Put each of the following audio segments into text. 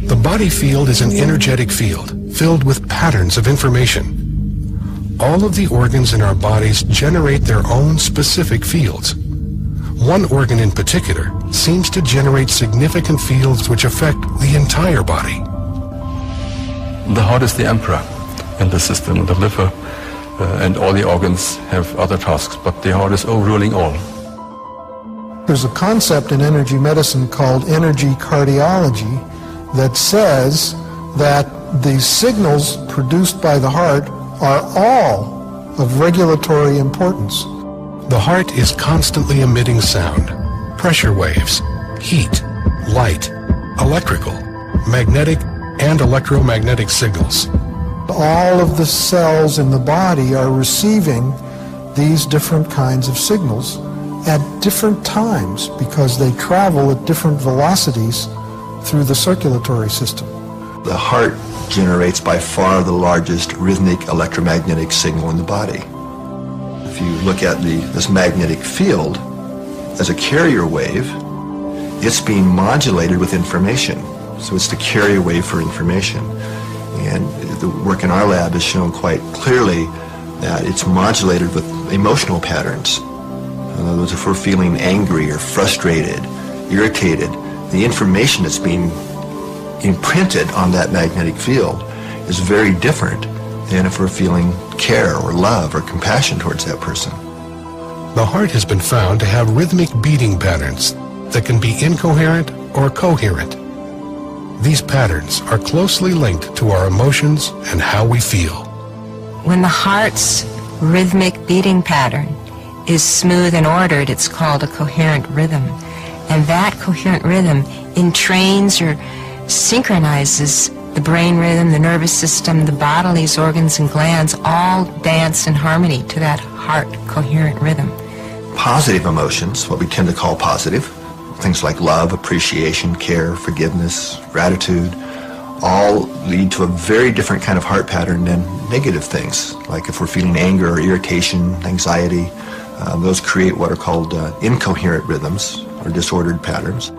The body field is an energetic field filled with patterns of information. All of the organs in our bodies generate their own specific fields. One organ in particular seems to generate significant fields which affect the entire body. The heart is the emperor in the system. The liver and all the organs have other tasks, but the heart is overruling all. There's a concept in energy medicine called energy cardiology that says that the signals produced by the heart are all of regulatory importance. The heart is constantly emitting sound, pressure waves, heat, light, electrical, magnetic, and electromagnetic signals. All of the cells in the body are receiving these different kinds of signals at different times because they travel at different velocities through the circulatory system. The heart generates by far the largest rhythmic electromagnetic signal in the body. If you look at this magnetic field as a carrier wave, it's being modulated with information. So it's the carrier wave for information. And the work in our lab has shown quite clearly that it's modulated with emotional patterns. In other words, if we're feeling angry or frustrated, irritated, the information that's being imprinted on that magnetic field is very different than if we're feeling care or love or compassion towards that person. The heart has been found to have rhythmic beating patterns that can be incoherent or coherent. These patterns are closely linked to our emotions and how we feel. When the heart's rhythmic beating pattern is smooth and ordered, it's called a coherent rhythm. And that coherent rhythm entrains or synchronizes the brain rhythm, the nervous system, the bodily organs and glands all dance in harmony to that heart coherent rhythm. Positive emotions, what we tend to call positive, things like love, appreciation, care, forgiveness, gratitude, all lead to a very different kind of heart pattern than negative things, like if we're feeling anger or irritation, anxiety. Those create what are called incoherent rhythms or disordered patterns.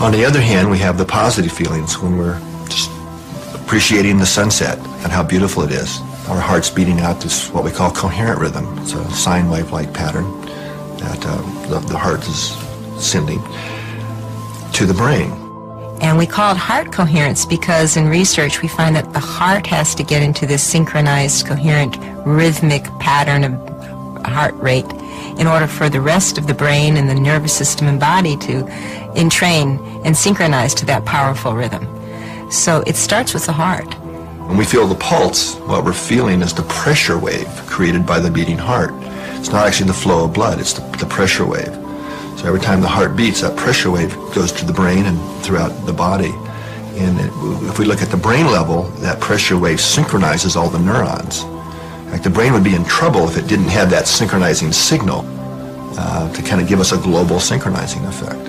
On the other hand, we have the positive feelings when we're just appreciating the sunset and how beautiful it is. Our heart's beating out this what we call coherent rhythm. It's a sine wave-like pattern that the heart is sending to the brain. And we call it heart coherence because in research we find that the heart has to get into this synchronized, coherent, rhythmic pattern of heart rate in order for the rest of the brain and the nervous system and body to entrain and synchronize to that powerful rhythm. So it starts with the heart. When we feel the pulse, what we're feeling is the pressure wave created by the beating heart. It's not actually the flow of blood, it's the pressure wave. So every time the heart beats, that pressure wave goes to the brain and throughout the body. And if we look at the brain level, that pressure wave synchronizes all the neurons. In fact, the brain would be in trouble if it didn't have that synchronizing signal to kind of give us a global synchronizing effect.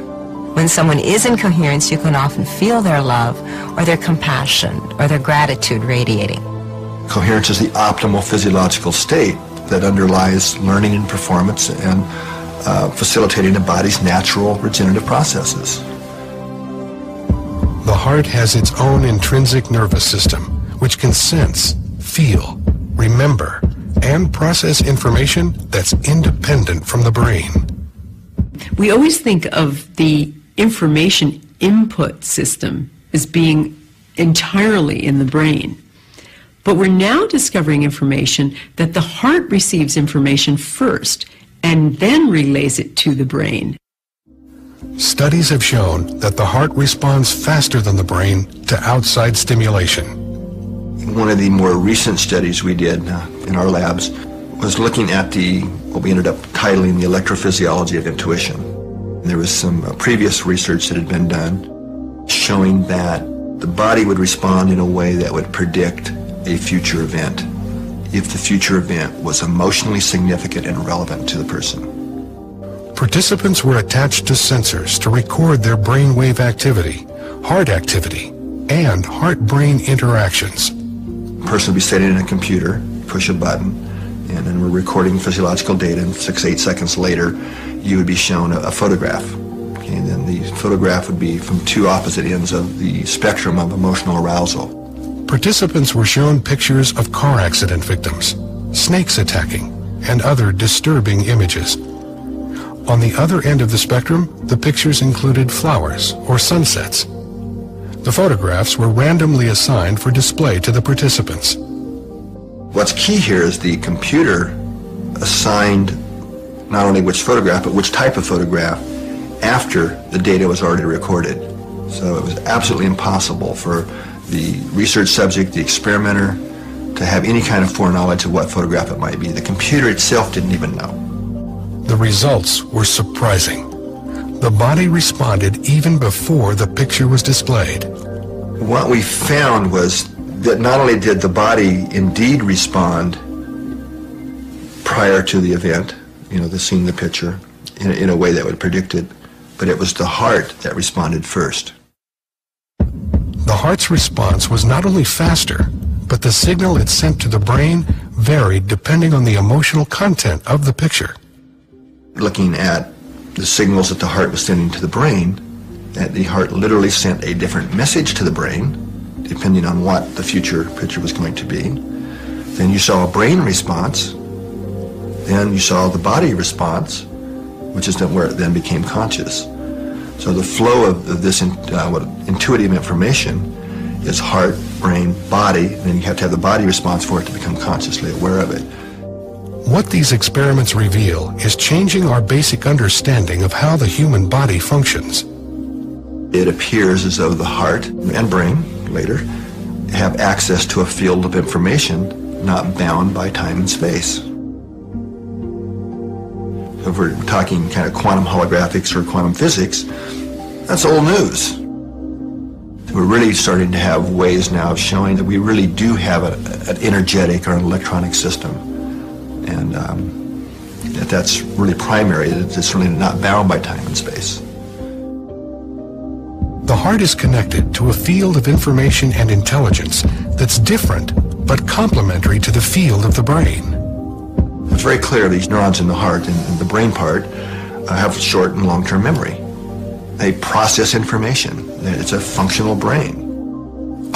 When someone is in coherence, you can often feel their love or their compassion or their gratitude radiating. Coherence is the optimal physiological state that underlies learning and performance and facilitating the body's natural regenerative processes. The heart has its own intrinsic nervous system, which can sense, feel, remember, and process information that's independent from the brain. We always think of the information input system as being entirely in the brain. But we're now discovering information that the heart receives information first and then relays it to the brain. Studies have shown that the heart responds faster than the brain to outside stimulation. One of the more recent studies we did in our labs was looking at what we ended up titling the electrophysiology of intuition. There was some previous research that had been done showing that the body would respond in a way that would predict a future event if the future event was emotionally significant and relevant to the person. Participants were attached to sensors to record their brainwave activity, heart activity, and heart-brain interactions. A person would be sitting in a computer, push a button, and then we're recording physiological data, and 6-8 seconds later you would be shown a photograph. Okay, and then and the photograph would be from two opposite ends of the spectrum of emotional arousal. Participants were shown pictures of car accident victims, snakes attacking, and other disturbing images. On the other end of the spectrum, the pictures included flowers or sunsets. The photographs were randomly assigned for display to the participants. What's key here is the computer assigned not only which photograph, but which type of photograph after the data was already recorded. So it was absolutely impossible for the research subject, the experimenter, to have any kind of foreknowledge of what photograph it might be. The computer itself didn't even know. The results were surprising. The body responded even before the picture was displayed. What we found was that not only did the body indeed respond prior to the event, the seeing the picture, in a way that would predict it, but it was the heart that responded first. The heart's response was not only faster, but the signal it sent to the brain varied depending on the emotional content of the picture. Looking at the signals that the heart was sending to the brain, that the heart literally sent a different message to the brain, depending on what the future picture was going to be. Then you saw a brain response. Then you saw the body response, which is where it then became conscious. So the flow of this intuitive information is heart, brain, body, and then you have to have the body response for it to become consciously aware of it. What these experiments reveal is changing our basic understanding of how the human body functions. It appears as though the heart and brain, later, have access to a field of information not bound by time and space. If we're talking kind of quantum holographics or quantum physics, that's old news. We're really starting to have ways now of showing that we really do have an energetic or an electronic system. And that's really primary, that it's really not bound by time and space. The heart is connected to a field of information and intelligence that's different but complementary to the field of the brain. It's very clear these neurons in the heart and the brain part have short and long-term memory. They process information. It's a functional brain.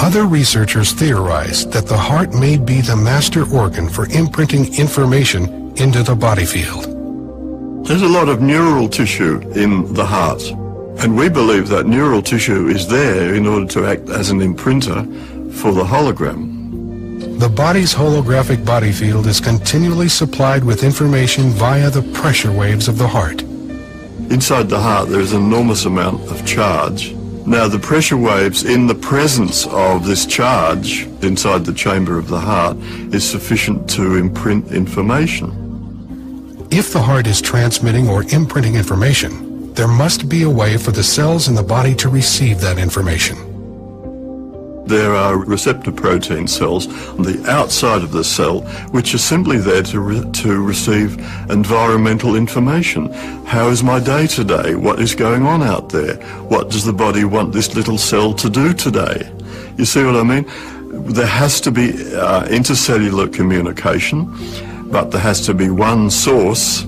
Other researchers theorize that the heart may be the master organ for imprinting information into the body field. There's a lot of neural tissue in the heart, and we believe that neural tissue is there in order to act as an imprinter for the hologram. The body's holographic body field is continually supplied with information via the pressure waves of the heart. Inside the heart there is an enormous amount of charge. Now the pressure waves in the presence of this charge inside the chamber of the heart is sufficient to imprint information. If the heart is transmitting or imprinting information, there must be a way for the cells in the body to receive that information. There are receptor protein cells on the outside of the cell which are simply there to receive environmental information. How is my day today? What is going on out there? What does the body want this little cell to do today? You see what I mean? There has to be intercellular communication, but there has to be one source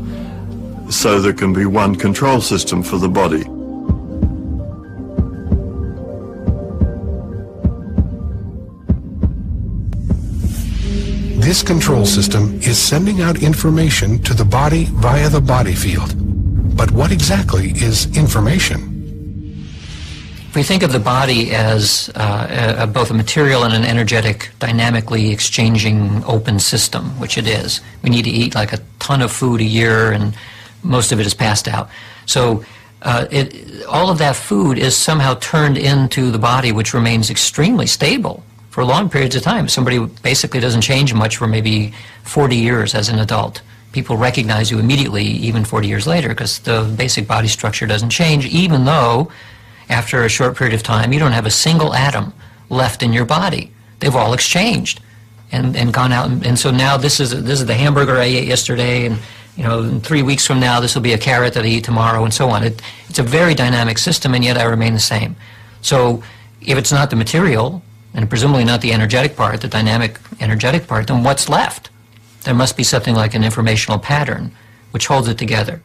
so there can be one control system for the body. This control system is sending out information to the body via the body field. But what exactly is information? If we think of the body as both a material and an energetic, dynamically exchanging open system, which it is. We need to eat like a ton of food a year, and most of it is passed out. So all of that food is somehow turned into the body, which remains extremely stable for long periods of time. Somebody basically doesn't change much for maybe 40 years as an adult. People recognize you immediately, even 40 years later, because the basic body structure doesn't change, even though after a short period of time you don't have a single atom left in your body. They've all exchanged and gone out. And so now this is the hamburger I ate yesterday, and in 3 weeks from now this will be a carrot that I eat tomorrow, and so on. It's a very dynamic system, and yet I remain the same. So if it's not the material, and presumably not the energetic part, the dynamic energetic part, then what's left? There must be something like an informational pattern which holds it together.